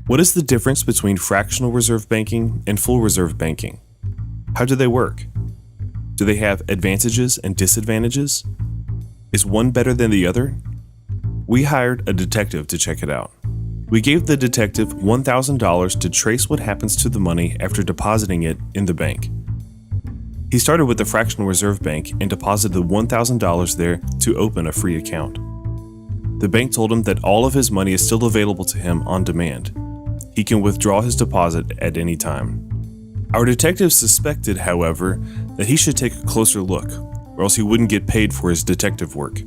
What is the difference between fractional reserve banking and full reserve banking? How do they work? Do they have advantages and disadvantages? Is one better than the other? We hired a detective to check it out. We gave the detective $1,000 to trace what happens to the money after depositing it in the bank. He started with the fractional reserve bank and deposited $1,000 there to open a free account. The bank told him that all of his money is still available to him on demand. He can withdraw his deposit at any time. Our detective suspected, however, that he should take a closer look, or else he wouldn't get paid for his detective work.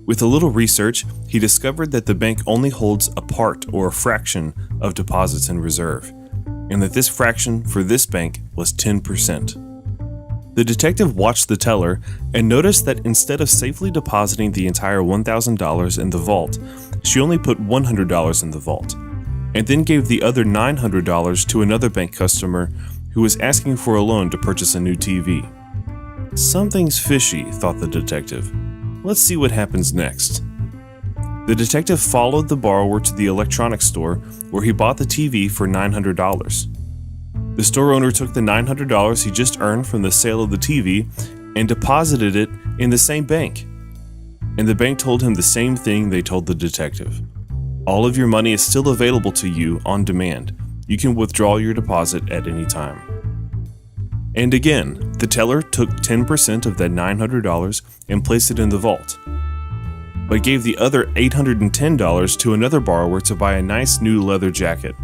With a little research, he discovered that the bank only holds a part or a fraction of deposits in reserve, and that this fraction for this bank was 10%. The detective watched the teller and noticed that instead of safely depositing the entire $1,000 in the vault, she only put $100 in the vault, and then gave the other $900 to another bank customer who was asking for a loan to purchase a new TV. Something's fishy, thought the detective. Let's see what happens next. The detective followed the borrower to the electronics store where he bought the TV for $900. The store owner took the $900 he just earned from the sale of the TV and deposited it in the same bank. And the bank told him the same thing they told the detective. All of your money is still available to you on demand. You can withdraw your deposit at any time. And again, the teller took 10% of that $900 and placed it in the vault, but gave the other $810 to another borrower to buy a nice new leather jacket.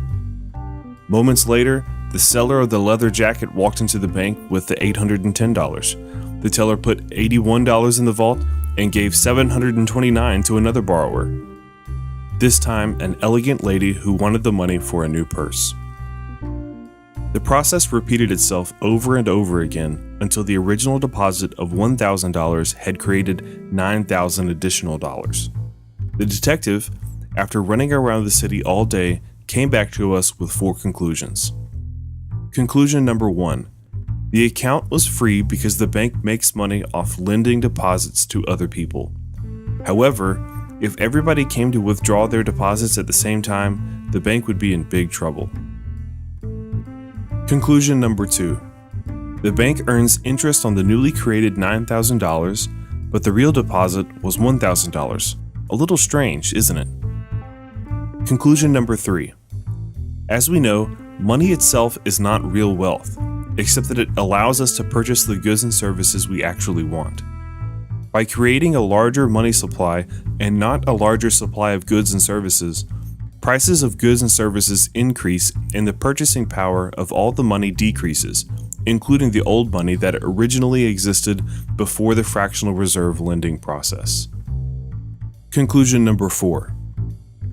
Moments later, the seller of the leather jacket walked into the bank with the $810. The teller put $81 in the vault and gave $729 to another borrower. This time, an elegant lady who wanted the money for a new purse. The process repeated itself over and over again until the original deposit of $1,000 had created $9,000 additional dollars. The detective, after running around the city all day, came back to us with 4 conclusions. Conclusion number 1. The account was free because the bank makes money off lending deposits to other people. However, if everybody came to withdraw their deposits at the same time, the bank would be in big trouble. Conclusion number 2. The bank earns interest on the newly created $9,000, but the real deposit was $1,000. A little strange, isn't it? Conclusion number 3. As we know, money itself is not real wealth, except that it allows us to purchase the goods and services we actually want. By creating a larger money supply and not a larger supply of goods and services, prices of goods and services increase and the purchasing power of all the money decreases, including the old money that originally existed before the fractional reserve lending process. Conclusion number 4.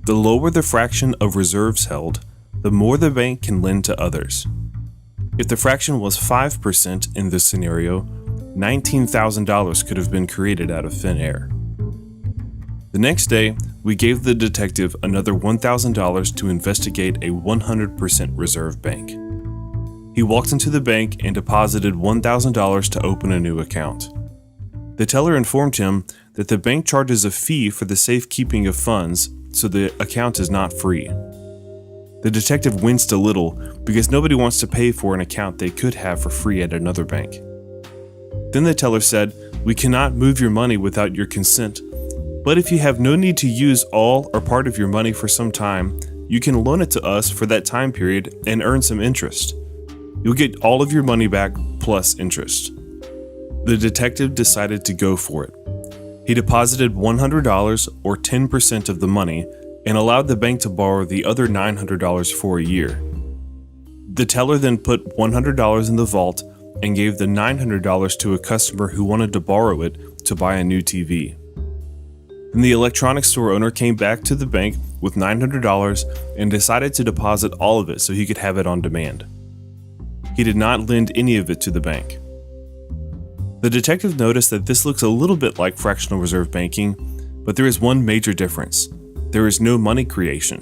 The lower the fraction of reserves held, the more the bank can lend to others. If the fraction was 5% in this scenario, $19,000 could have been created out of thin air. The next day, we gave the detective another $1,000 to investigate a 100% reserve bank. He walked into the bank and deposited $1,000 to open a new account. The teller informed him that the bank charges a fee for the safekeeping of funds, so the account is not free. The detective winced a little because nobody wants to pay for an account they could have for free at another bank. Then the teller said, "We cannot move your money without your consent, but if you have no need to use all or part of your money for some time, you can loan it to us for that time period and earn some interest. You'll get all of your money back plus interest." The detective decided to go for it. He deposited $100 or 10% of the money and allowed the bank to borrow the other $900 for a year. The teller then put $100 in the vault and gave the $900 to a customer who wanted to borrow it to buy a new TV. Then the electronics store owner came back to the bank with $900 and decided to deposit all of it so he could have it on demand. He did not lend any of it to the bank. The detective noticed that this looks a little bit like fractional reserve banking, but there is one major difference. There is no money creation.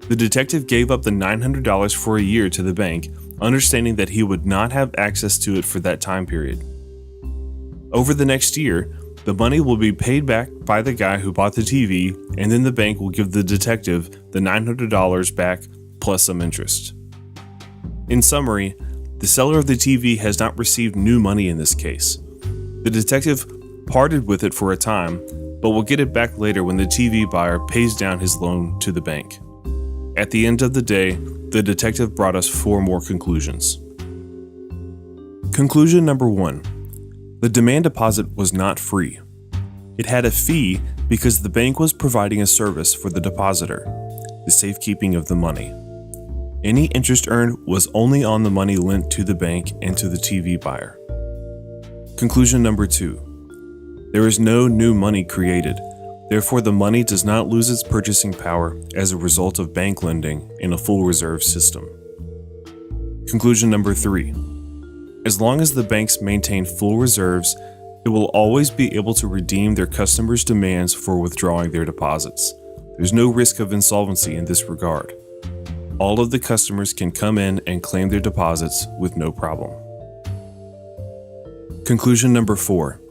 The detective gave up the $900 for a year to the bank, understanding that he would not have access to it for that time period. Over the next year, the money will be paid back by the guy who bought the TV, and then the bank will give the detective the $900 back plus some interest. In summary, the seller of the TV has not received new money in this case. The detective parted with it for a time, but will get it back later when the TV buyer pays down his loan to the bank. At the end of the day, the detective brought us 4 more conclusions. Conclusion number 1. The demand deposit was not free. It had a fee because the bank was providing a service for the depositor, the safekeeping of the money. Any interest earned was only on the money lent to the bank and to the TV buyer. Conclusion number 2. There is no new money created, therefore the money does not lose its purchasing power as a result of bank lending in a full reserve system. Conclusion number 3. As long as the banks maintain full reserves, it will always be able to redeem their customers' demands for withdrawing their deposits. There's no risk of insolvency in this regard. All of the customers can come in and claim their deposits with no problem. Conclusion number 4.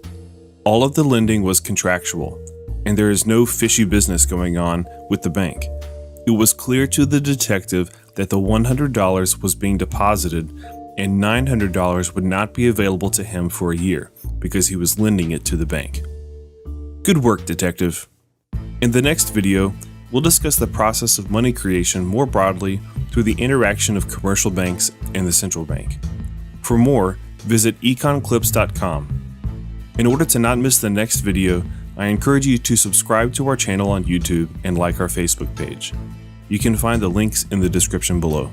All of the lending was contractual, and there is no fishy business going on with the bank. It was clear to the detective that the $100 was being deposited and $900 would not be available to him for a year because he was lending it to the bank. Good work, detective. In the next video, we'll discuss the process of money creation more broadly through the interaction of commercial banks and the central bank. For more, visit econclips.com. In order to not miss the next video, I encourage you to subscribe to our channel on YouTube and like our Facebook page. You can find the links in the description below.